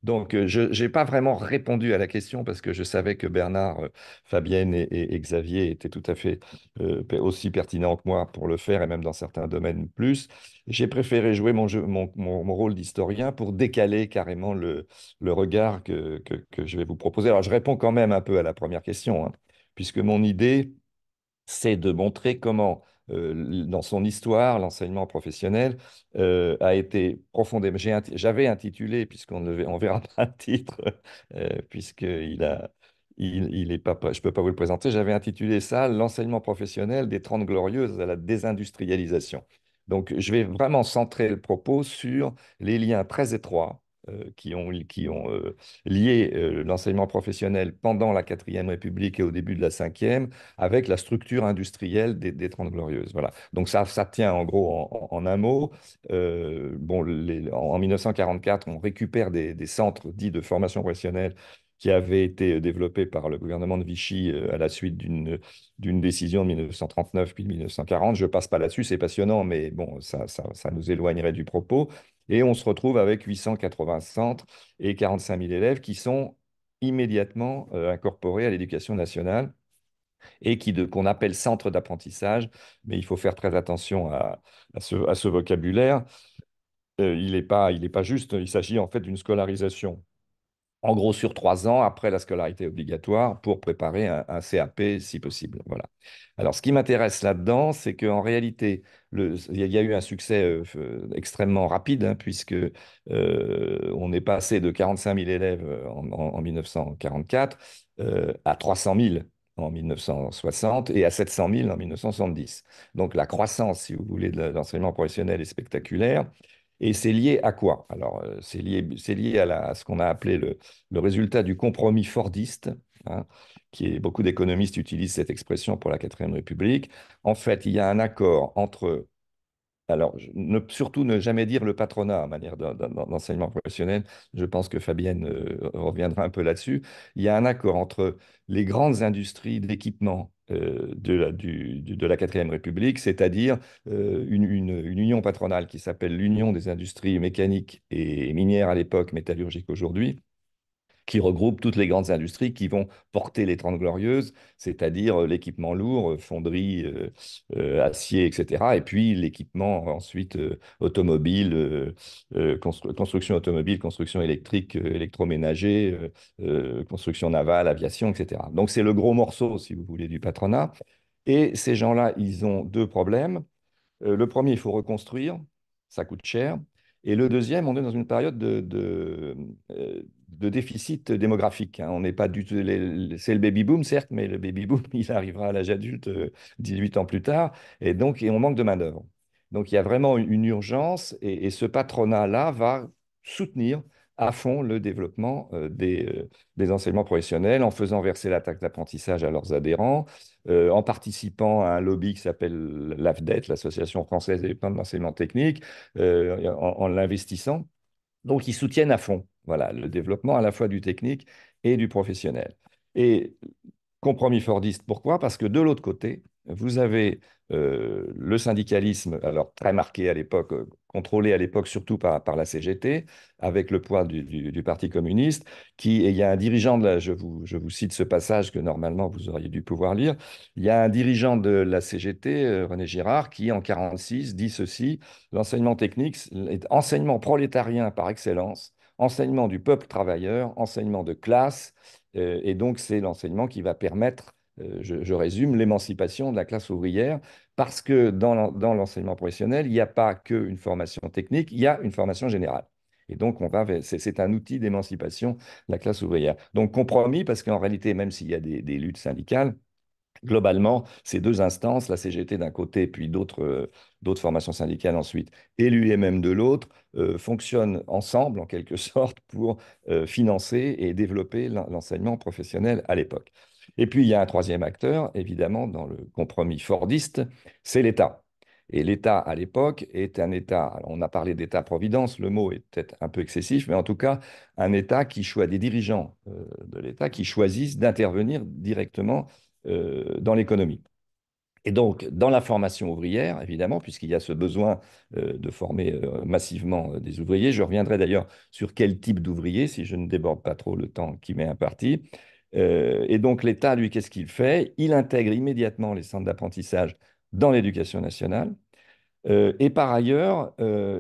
Donc, je n'ai pas vraiment répondu à la question parce que je savais que Bernard, Fabienne et Xavier étaient tout à fait aussi pertinents que moi pour le faire et même dans certains domaines plus. J'ai préféré jouer mon rôle d'historien pour décaler carrément le regard que je vais vous proposer. Alors, je réponds quand même un peu à la première question, hein, puisque mon idée, c'est de montrer comment, dans son histoire, l'enseignement professionnel a été profondément. J'avais intitulé, puisqu'on ne on verra pas le titre, puisqu'il a, il est pas, je ne peux pas vous le présenter, j'avais intitulé ça L'enseignement professionnel des Trente Glorieuses à la désindustrialisation. Donc, je vais vraiment centrer le propos sur les liens très étroits qui ont lié l'enseignement professionnel pendant la Quatrième République et au début de la Cinquième avec la structure industrielle des Trente Glorieuses. Voilà. Donc ça tient en gros en un mot. Bon, en 1944, on récupère des centres dits de formation professionnelle qui avaient été développés par le gouvernement de Vichy à la suite d'une décision de 1939 puis de 1940. Je passe pas là-dessus, c'est passionnant, mais bon, ça nous éloignerait du propos. Et on se retrouve avec 880 centres et 45 000 élèves qui sont immédiatement incorporés à l'éducation nationale et qu'on appelle centre d'apprentissage, mais il faut faire très attention à ce vocabulaire. Il est pas juste, il s'agit en fait d'une scolarisation. En gros, sur 3 ans, après la scolarité obligatoire, pour préparer un CAP si possible. Voilà. Alors, ce qui m'intéresse là-dedans, c'est qu'en réalité, il y a eu un succès extrêmement rapide, hein, puisque on est passé de 45 000 élèves en 1944 à 300 000 en 1960 et à 700 000 en 1970. Donc, la croissance, si vous voulez, de l'enseignement professionnel est spectaculaire. Et c'est lié à quoi? Alors, c'est lié à ce qu'on a appelé le résultat du compromis fordiste, hein, beaucoup d'économistes utilisent cette expression pour la Quatrième République. En fait, il y a un accord entre alors, surtout ne jamais dire le patronat en manière d'enseignement professionnel. Je pense que Fabienne reviendra un peu là-dessus. Il y a un accord entre les grandes industries d'équipement de la Quatrième République, c'est-à-dire une union patronale qui s'appelle l'Union des industries mécaniques et minières à l'époque, métallurgiques aujourd'hui, qui regroupe toutes les grandes industries qui vont porter les Trente Glorieuses, c'est-à-dire l'équipement lourd, fonderie, acier, etc. Et puis l'équipement ensuite automobile, construction automobile, construction électrique, électroménager, construction navale, aviation, etc. Donc c'est le gros morceau, si vous voulez, du patronat. Et ces gens-là, ils ont deux problèmes. Le premier, il faut reconstruire, ça coûte cher. Et le deuxième, on est dans une période de déficit démographique, hein. On n'est pas du tout, c'est le baby-boom, certes, mais le baby-boom, il arrivera à l'âge adulte 18 ans plus tard, et on manque de main-d'œuvre. Donc il y a vraiment une urgence, et ce patronat-là va soutenir à fond le développement des enseignements professionnels en faisant verser la taxe d'apprentissage à leurs adhérents, en participant à un lobby qui s'appelle l'AFDET, l'Association française des diplômes d'enseignement technique, en l'investissant. Donc, ils soutiennent à fond, voilà, le développement à la fois du technique et du professionnel. Et compromis fordiste, pourquoi? Parce que de l'autre côté, vous avez le syndicalisme, alors très marqué à l'époque, contrôlé à l'époque surtout par la CGT, avec le poids du Parti communiste, et il y a un dirigeant, je vous cite ce passage que normalement vous auriez dû pouvoir lire, il y a un dirigeant de la CGT, René Girard, qui en 1946 dit ceci: l'enseignement technique est enseignement prolétarien par excellence, enseignement du peuple travailleur, enseignement de classe, et donc, c'est l'enseignement qui va permettre, je résume, l'émancipation de la classe ouvrière, parce que dans l'enseignement professionnel, il n'y a pas qu'une formation technique, il y a une formation générale. Et donc, c'est un outil d'émancipation de la classe ouvrière. Donc, compromis, parce qu'en réalité, même s'il y a des luttes syndicales, globalement, ces deux instances, la CGT d'un côté, puis d'autres formations syndicales ensuite, et l'UMM de l'autre, fonctionnent ensemble, en quelque sorte, pour financer et développer l'enseignement professionnel à l'époque. Et puis, il y a un troisième acteur, évidemment, dans le compromis fordiste, c'est l'État. Et l'État, à l'époque, est un État, alors on a parlé d'État-providence, le mot est peut-être un peu excessif, mais en tout cas, un État qui choisit, des dirigeants de l'État qui choisissent d'intervenir directement dans l'économie. Et donc, dans la formation ouvrière, évidemment, puisqu'il y a ce besoin de former massivement des ouvriers, je reviendrai d'ailleurs sur quel type d'ouvrier, si je ne déborde pas trop le temps qui m'est imparti. Et donc, l'État, lui, qu'est-ce qu'il fait? Il intègre immédiatement les centres d'apprentissage dans l'éducation nationale. Et par ailleurs,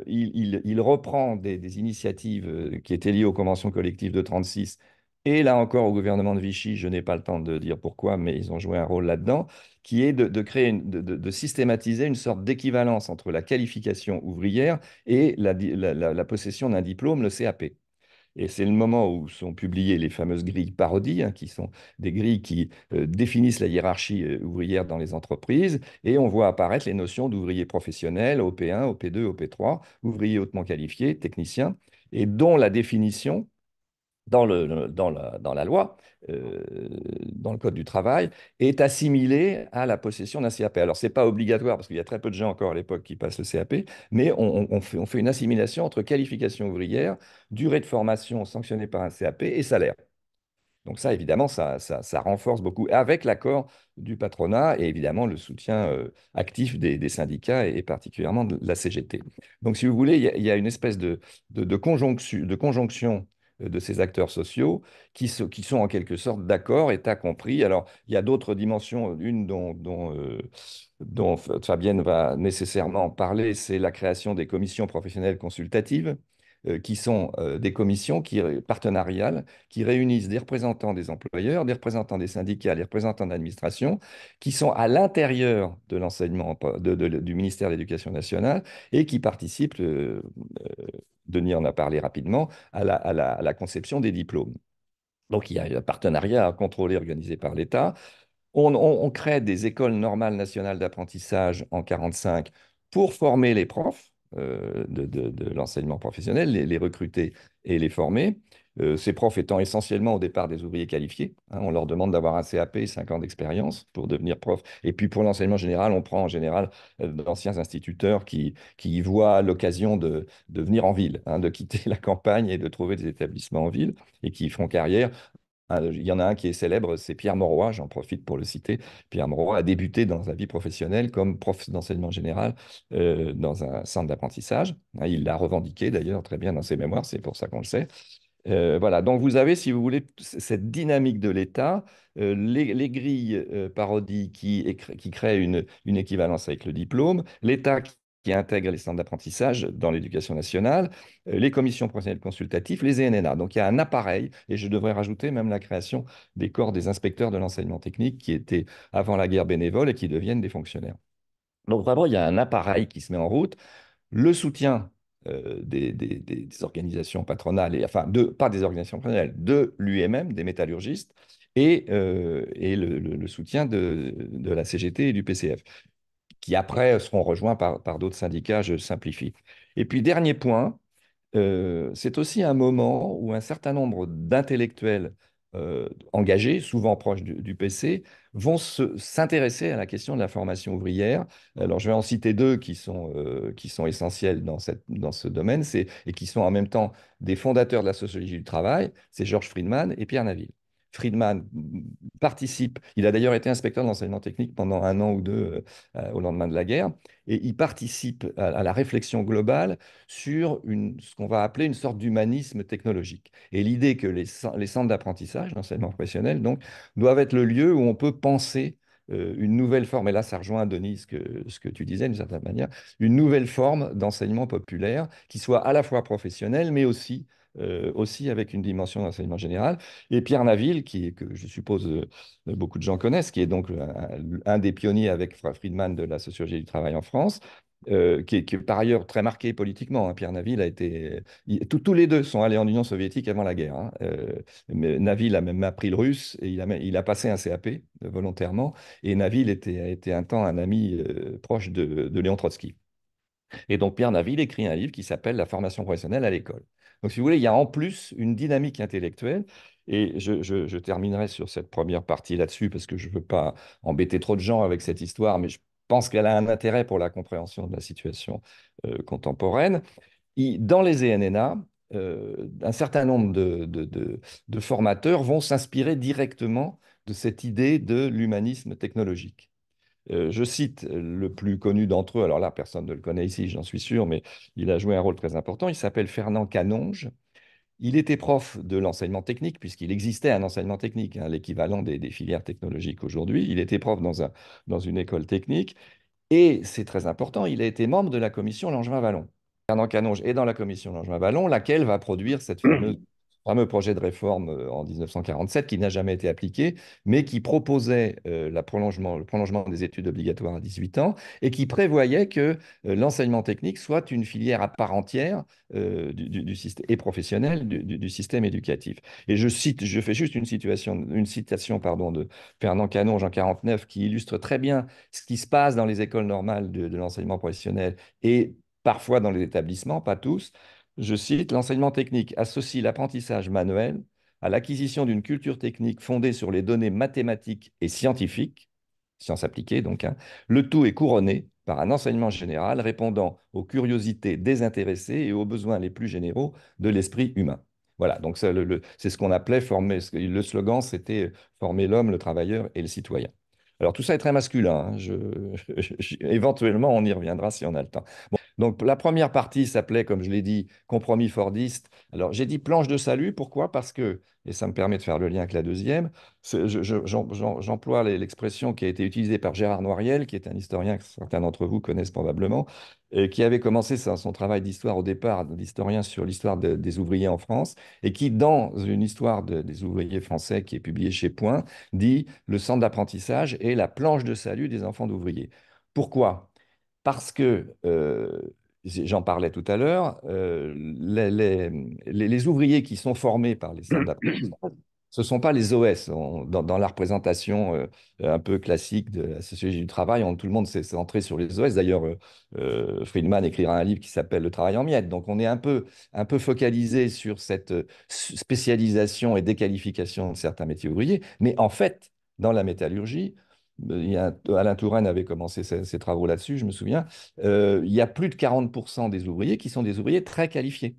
il reprend des initiatives qui étaient liées aux conventions collectives de 36 et là encore au gouvernement de Vichy, je n'ai pas le temps de dire pourquoi, mais ils ont joué un rôle là-dedans, qui est de créer, de systématiser une sorte d'équivalence entre la qualification ouvrière et la possession d'un diplôme, le CAP. Et c'est le moment où sont publiées les fameuses grilles parodies, hein, qui sont des grilles qui définissent la hiérarchie ouvrière dans les entreprises. Et on voit apparaître les notions d'ouvrier professionnel, OP1, OP2, OP3, ouvrier hautement qualifié, technicien, et dont la définition dans la loi, euh, dans le Code du travail, est assimilée à la possession d'un CAP. Alors, ce n'est pas obligatoire, parce qu'il y a très peu de gens encore à l'époque qui passent le CAP, mais on fait une assimilation entre qualification ouvrière, durée de formation sanctionnée par un CAP et salaire. Donc ça, évidemment, ça renforce beaucoup, avec l'accord du patronat et évidemment le soutien actif des syndicats et particulièrement de la CGT. Donc si vous voulez, il y a une espèce de conjonction de ces acteurs sociaux qui sont en quelque sorte d'accord et t'as compris. Alors, il y a d'autres dimensions, une dont Fabienne va nécessairement parler, c'est la création des commissions professionnelles consultatives, qui sont des commissions partenariales qui réunissent des représentants des employeurs, des représentants des syndicats, des représentants de l'administration, qui sont à l'intérieur de l'enseignement du ministère de l'Éducation nationale et qui participent, Denis en a parlé rapidement, à la conception des diplômes. Donc il y a un partenariat contrôlé, organisé par l'État. On crée des écoles normales nationales d'apprentissage en 45 pour former les profs de l'enseignement professionnel, les recruter et les former. Ces profs étant essentiellement au départ des ouvriers qualifiés, hein. On leur demande d'avoir un CAP et 5 ans d'expérience pour devenir prof. Et puis pour l'enseignement général, on prend en général d'anciens instituteurs qui y voient l'occasion de venir en ville, hein, de quitter la campagne et de trouver des établissements en ville et qui font carrière. Il y en a un qui est célèbre, c'est Pierre Mauroy, j'en profite pour le citer. Pierre Mauroy a débuté dans sa vie professionnelle comme prof d'enseignement général dans un centre d'apprentissage, hein. Il l'a revendiqué d'ailleurs très bien dans ses mémoires, c'est pour ça qu'on le sait. Voilà, donc vous avez, si vous voulez, cette dynamique de l'État, les grilles parodies qui créent une équivalence avec le diplôme, l'État qui intègre les centres d'apprentissage dans l'éducation nationale, les commissions professionnelles consultatives, les ENNA. Donc il y a un appareil, et je devrais rajouter même la création des corps des inspecteurs de l'enseignement technique qui étaient avant la guerre bénévoles et qui deviennent des fonctionnaires. Donc vraiment, il y a un appareil qui se met en route, le soutien des organisations patronales, enfin, pas des organisations patronales, de l'UMM, des métallurgistes, et le soutien de la CGT et du PCF, qui après seront rejoints par d'autres syndicats, je simplifie. Et puis, dernier point, c'est aussi un moment où un certain nombre d'intellectuels engagés, souvent proches du PC, vont s'intéresser à la question de la formation ouvrière. Alors, je vais en citer deux qui sont essentiels dans ce domaine, et qui sont en même temps des fondateurs de la sociologie du travail, c'est Georges Friedman et Pierre Naville. Friedman participe, il a d'ailleurs été inspecteur de l'enseignement technique pendant un an ou deux au lendemain de la guerre, et il participe à la réflexion globale sur ce qu'on va appeler une sorte d'humanisme technologique. Et l'idée que les centres d'apprentissage, l'enseignement professionnel, donc, doivent être le lieu où on peut penser une nouvelle forme, et là ça rejoint, Denis, ce que tu disais d'une certaine manière, une nouvelle forme d'enseignement populaire qui soit à la fois professionnelle, mais aussi avec une dimension d'enseignement général. Et Pierre Naville, que je suppose beaucoup de gens connaissent, qui est donc un des pionniers avec Friedman de la sociologie du travail en France, qui est par ailleurs très marqué politiquement, hein. Pierre Naville a été... tous les deux sont allés en Union soviétique avant la guerre, hein. Mais Naville a même appris le russe et il a passé un CAP volontairement. Et Naville a été un temps un ami proche de Léon Trotsky. Et donc Pierre Naville écrit un livre qui s'appelle La formation professionnelle à l'école. Donc si vous voulez, il y a en plus une dynamique intellectuelle. Et je terminerai sur cette première partie là-dessus parce que je ne veux pas embêter trop de gens avec cette histoire, mais je pense qu'elle a un intérêt pour la compréhension de la situation contemporaine. Dans les ENNA, un certain nombre de formateurs vont s'inspirer directement de cette idée de l'humanisme technologique. Je cite le plus connu d'entre eux, alors là, personne ne le connaît ici, j'en suis sûr, mais il a joué un rôle très important. Il s'appelle Fernand Canonge. Il était prof de l'enseignement technique, puisqu'il existait un enseignement technique, hein, l'équivalent des filières technologiques aujourd'hui. Il était prof dans une école technique. Et c'est très important, il a été membre de la commission Langevin-Wallon. Fernand Canonge est dans la commission Langevin-Wallon, laquelle va produire cette fameux projet de réforme en 1947 qui n'a jamais été appliqué, mais qui proposait le prolongement des études obligatoires à 18 ans et qui prévoyait que l'enseignement technique soit une filière à part entière du système et professionnelle du système éducatif. Et je fais juste une citation pardon, de Fernand Canonge en 49 qui illustre très bien ce qui se passe dans les écoles normales de l'enseignement professionnel et parfois dans les établissements, pas tous. Je cite, l'enseignement technique associe l'apprentissage manuel à l'acquisition d'une culture technique fondée sur les données mathématiques et scientifiques, sciences appliquées donc, hein. Le tout est couronné par un enseignement général répondant aux curiosités désintéressées et aux besoins les plus généraux de l'esprit humain. Voilà, donc c'est ce qu'on appelait former, le slogan, c'était former l'homme, le travailleur et le citoyen. Alors tout ça est très masculin, hein. Éventuellement, on y reviendra si on a le temps. Donc, la première partie s'appelait, comme je l'ai dit, compromis fordiste. Alors, j'ai dit planche de salut. Pourquoi? Parce que, et ça me permet de faire le lien avec la deuxième, j'emploie l'expression qui a été utilisée par Gérard Noiriel, qui est un historien que certains d'entre vous connaissent probablement, et qui avait commencé son travail d'histoire au départ, d'historien sur l'histoire des ouvriers en France, et qui, dans une histoire des ouvriers français qui est publiée chez Point, dit le centre d'apprentissage est la planche de salut des enfants d'ouvriers. Pourquoi? Parce que, j'en parlais tout à l'heure, les ouvriers qui sont formés par les centres d'apprentissage, ce ne sont pas les OS. Dans la représentation un peu classique de la sociologie du travail, tout le monde s'est centré sur les OS. D'ailleurs, Friedman écrira un livre qui s'appelle Le travail en miettes. Donc, on est un peu focalisé sur cette spécialisation et déqualification de certains métiers ouvriers. Mais en fait, dans la métallurgie, Alain Touraine avait commencé ses travaux là-dessus, je me souviens. Il y a plus de 40% des ouvriers qui sont des ouvriers très qualifiés.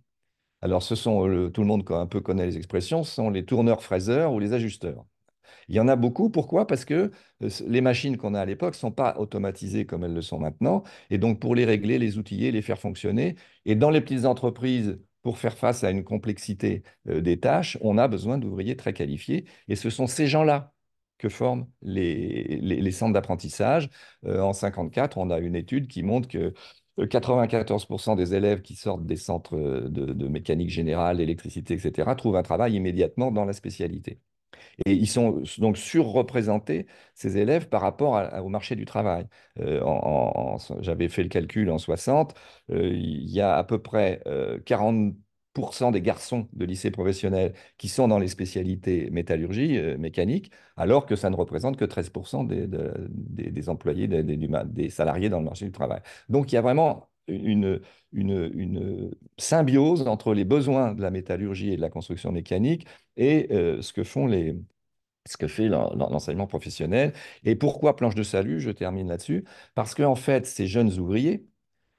Alors, tout le monde un peu connaît les expressions, ce sont les tourneurs-fraiseurs ou les ajusteurs. Il y en a beaucoup. Pourquoi? Parce que les machines qu'on a à l'époque ne sont pas automatisées comme elles le sont maintenant. Et donc, pour les régler, les outiller, les faire fonctionner. Et dans les petites entreprises, pour faire face à une complexité des tâches, on a besoin d'ouvriers très qualifiés. Et ce sont ces gens-là que forment les centres d'apprentissage. En 54, on a une étude qui montre que 94% des élèves qui sortent des centres de mécanique générale, d'électricité, etc., trouvent un travail immédiatement dans la spécialité. Et ils sont donc surreprésentés, ces élèves, par rapport au marché du travail. J'avais fait le calcul en 60, il y a à peu près 40% des garçons de lycée professionnel qui sont dans les spécialités métallurgie, mécanique, alors que ça ne représente que 13% des employés, des salariés dans le marché du travail. Donc il y a vraiment une symbiose entre les besoins de la métallurgie et de la construction mécanique et ce que fait l'enseignement professionnel. Et pourquoi planche de salut? Je termine là-dessus. Parce qu'en fait, ces jeunes ouvriers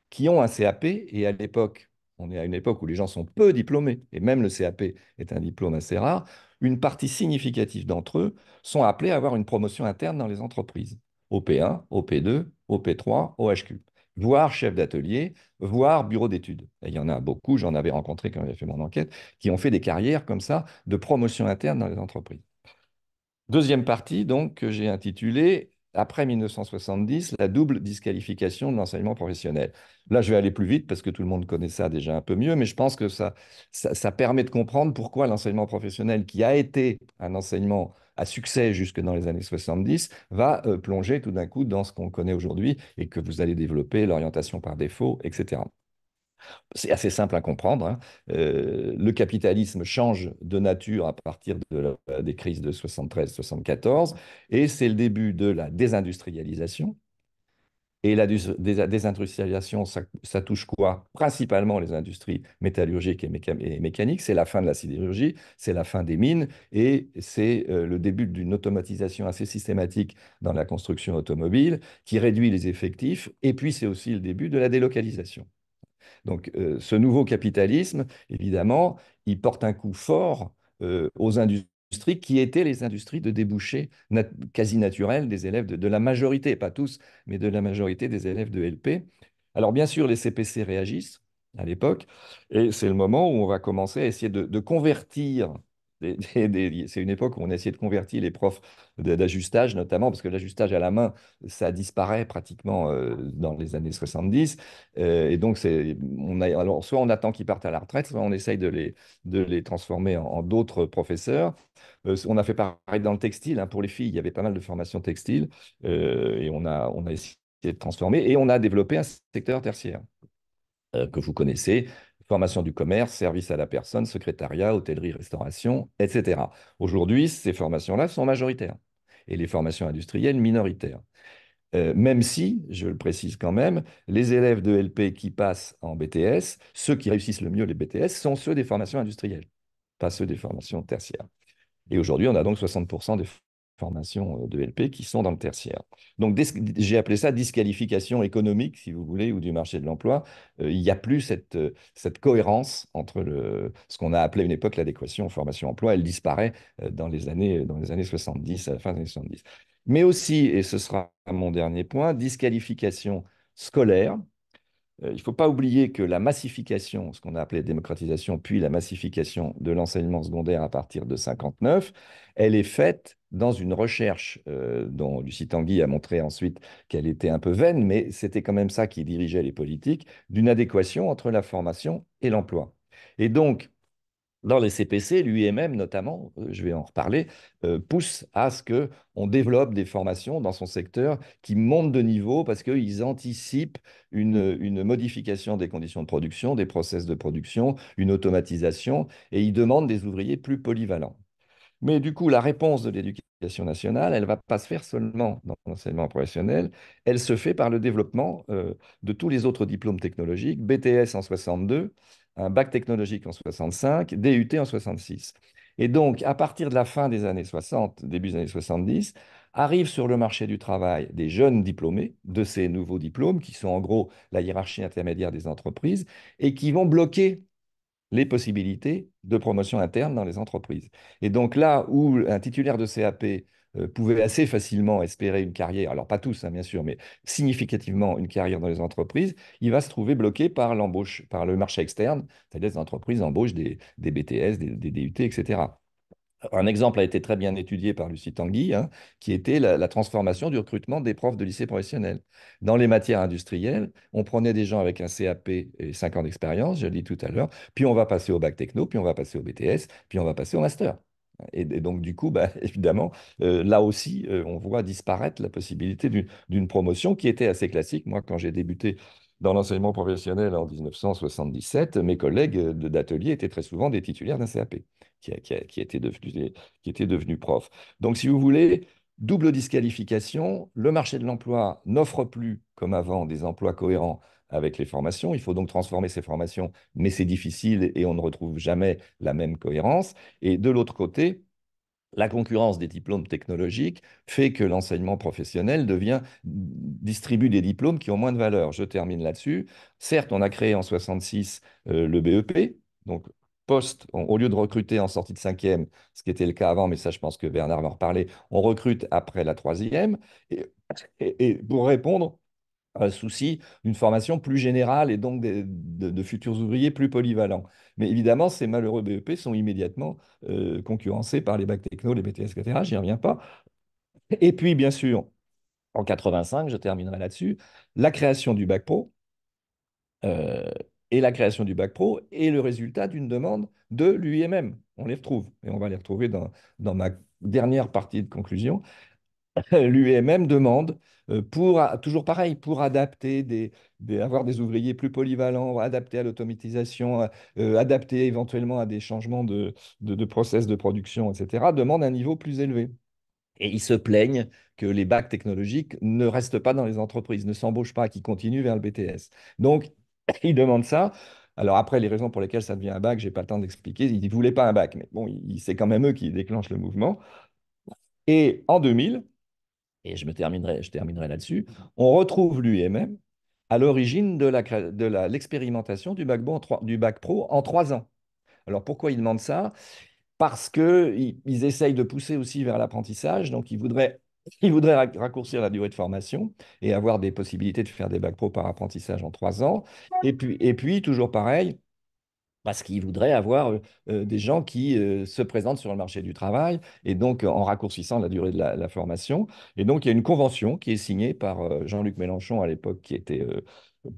qui ont un CAP, et à l'époque, on est à une époque où les gens sont peu diplômés, et même le CAP est un diplôme assez rare, une partie significative d'entre eux sont appelés à avoir une promotion interne dans les entreprises. OP1, OP2, OP3, OHQ, voire chef d'atelier, voire bureau d'études. Et il y en a beaucoup, j'en avais rencontré quand j'avais fait mon enquête, qui ont fait des carrières comme ça de promotion interne dans les entreprises. Deuxième partie, donc, que j'ai intitulée Après 1970, la double disqualification de l'enseignement professionnel. Là, je vais aller plus vite parce que tout le monde connaît ça déjà un peu mieux, mais je pense que ça permet de comprendre pourquoi l'enseignement professionnel, qui a été un enseignement à succès jusque dans les années 70, va plonger tout d'un coup dans ce qu'on connaît aujourd'hui et que vous allez développer, l'orientation par défaut, etc. C'est assez simple à comprendre, hein. Le capitalisme change de nature à partir des crises de 73-74 et c'est le début de la désindustrialisation. Et la désindustrialisation, ça touche quoi? Principalement les industries métallurgiques et mécaniques. C'est la fin de la sidérurgie, c'est la fin des mines et c'est le début d'une automatisation assez systématique dans la construction automobile qui réduit les effectifs. Et puis c'est aussi le début de la délocalisation. Donc, ce nouveau capitalisme, évidemment, il porte un coup fort aux industries qui étaient les industries de débouché quasi naturel des élèves de la majorité, pas tous, mais de la majorité des élèves de LP. Alors bien sûr, les CPC réagissent à l'époque, et c'est le moment où on va commencer à essayer de convertir. C'est une époque où on a essayé de convertir les profs d'ajustage, notamment, parce que l'ajustage à la main, ça disparaît pratiquement dans les années 70. Et donc, alors, soit on attend qu'ils partent à la retraite, soit on essaye de les transformer en d'autres professeurs. On a fait pareil dans le textile, hein, pour les filles, il y avait pas mal de formations textiles, et on a essayé de transformer, et on a développé un secteur tertiaire que vous connaissez, formation du commerce, service à la personne, secrétariat, hôtellerie, restauration, etc. Aujourd'hui, ces formations-là sont majoritaires et les formations industrielles minoritaires. Même si, je le précise quand même, les élèves de LP qui passent en BTS, ceux qui réussissent le mieux les BTS, sont ceux des formations industrielles, pas ceux des formations tertiaires. Et aujourd'hui, on a donc 60% des formations de LP qui sont dans le tertiaire. Donc, j'ai appelé ça disqualification économique, si vous voulez, ou du marché de l'emploi. Il n'y a plus cette cohérence entre ce qu'on a appelé à une époque l'adéquation formation-emploi. Elle disparaît dans les années 70, à la fin des années 70. Mais aussi, et ce sera mon dernier point, disqualification scolaire. Il ne faut pas oublier que la massification, ce qu'on a appelé démocratisation, puis la massification de l'enseignement secondaire à partir de 59, elle est faite dans une recherche dont Lucie Tanguy a montré ensuite qu'elle était un peu vaine, mais c'était quand même ça qui dirigeait les politiques, d'une adéquation entre la formation et l'emploi. Et donc, dans les CPC, l'UIMM notamment, je vais en reparler, pousse à ce qu'on développe des formations dans son secteur qui montent de niveau parce qu'ils anticipent une modification des conditions de production, des process de production, une automatisation, et ils demandent des ouvriers plus polyvalents. Mais du coup, la réponse de l'éducation nationale, elle ne va pas se faire seulement dans l'enseignement professionnel, elle se fait par le développement de tous les autres diplômes technologiques, BTS en 62, un bac technologique en 65, DUT en 66. Et donc, à partir de la fin des années 60, début des années 70, arrivent sur le marché du travail des jeunes diplômés de ces nouveaux diplômes, qui sont en gros la hiérarchie intermédiaire des entreprises, et qui vont bloquer les possibilités de promotion interne dans les entreprises. Et donc là où un titulaire de CAP pouvait assez facilement espérer une carrière, alors pas tous, hein, bien sûr, mais significativement une carrière dans les entreprises, il va se trouver bloqué par l'embauche, par le marché externe, c'est-à-dire les entreprises embauchent des BTS, des DUT, etc. Un exemple a été très bien étudié par Lucie Tanguy, hein, qui était la transformation du recrutement des profs de lycée professionnel. Dans les matières industrielles, on prenait des gens avec un CAP et 5 ans d'expérience, je l'ai dit tout à l'heure, puis on va passer au bac techno, puis on va passer au BTS, puis on va passer au master. Et donc, du coup, bah, évidemment, là aussi, on voit disparaître la possibilité d'une promotion qui était assez classique. Moi, quand j'ai débuté dans l'enseignement professionnel en 1977, mes collègues d'atelier étaient très souvent des titulaires d'un CAP qui étaient devenus profs. Donc, si vous voulez, double disqualification, le marché de l'emploi n'offre plus, comme avant, des emplois cohérents avec les formations. Il faut donc transformer ces formations, mais c'est difficile et on ne retrouve jamais la même cohérence. Et de l'autre côté, la concurrence des diplômes technologiques fait que l'enseignement professionnel distribue des diplômes qui ont moins de valeur. Je termine là-dessus. Certes, on a créé en 66 le BEP, donc au lieu de recruter en sortie de cinquième, ce qui était le cas avant, mais ça, je pense que Bernard va en reparler, on recrute après la troisième. Et, et pour répondre souci d'une formation plus générale et donc de futurs ouvriers plus polyvalents. Mais évidemment, ces malheureux BEP sont immédiatement concurrencés par les bacs techno, les BTS, etc. J'y reviens pas. Et puis, bien sûr, en 85, je terminerai là-dessus, la création du bac pro euh, et la création du bac pro est le résultat d'une demande de l'UIMM. On les retrouve et on va les retrouver dans ma dernière partie de conclusion. L'UEMM demande, toujours pareil, pour adapter avoir des ouvriers plus polyvalents, adapter à l'automatisation, adapter éventuellement à des changements de process de production, etc., demande un niveau plus élevé. Et ils se plaignent que les bacs technologiques ne restent pas dans les entreprises, ne s'embauchent pas, qu'ils continuent vers le BTS. Donc, ils demandent ça. Alors après, les raisons pour lesquelles ça devient un bac, je n'ai pas le temps d'expliquer. Ils ne voulaient pas un bac, mais bon, c'est quand même eux qui déclenchent le mouvement. Et en 2000, et je terminerai là-dessus, on retrouve l'UMM à l'origine de l'expérimentation du bac pro en 3 ans. Alors pourquoi il demande ça? parce qu'ils essayent de pousser aussi vers l'apprentissage. Donc, ils voudraient raccourcir la durée de formation et avoir des possibilités de faire des bacs pro par apprentissage en 3 ans. Et puis toujours pareil, parce qu'ils voudraient avoir des gens qui se présentent sur le marché du travail, et donc en raccourcissant la durée de la formation. Et donc, il y a une convention qui est signée par Jean-Luc Mélenchon à l'époque, qui était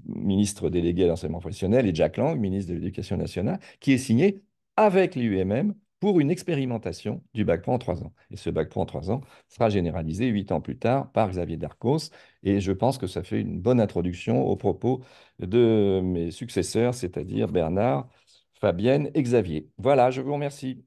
ministre délégué à l'enseignement professionnel, et Jack Lang, ministre de l'Éducation nationale, qui est signée avec l'UMM pour une expérimentation du bac pro en 3 ans. Et ce bac pro en 3 ans sera généralisé 8 ans plus tard par Xavier Darcos. Et je pense que ça fait une bonne introduction aux propos de mes successeurs, c'est-à-dire Bernard, Fabienne et Xavier. Voilà, je vous remercie.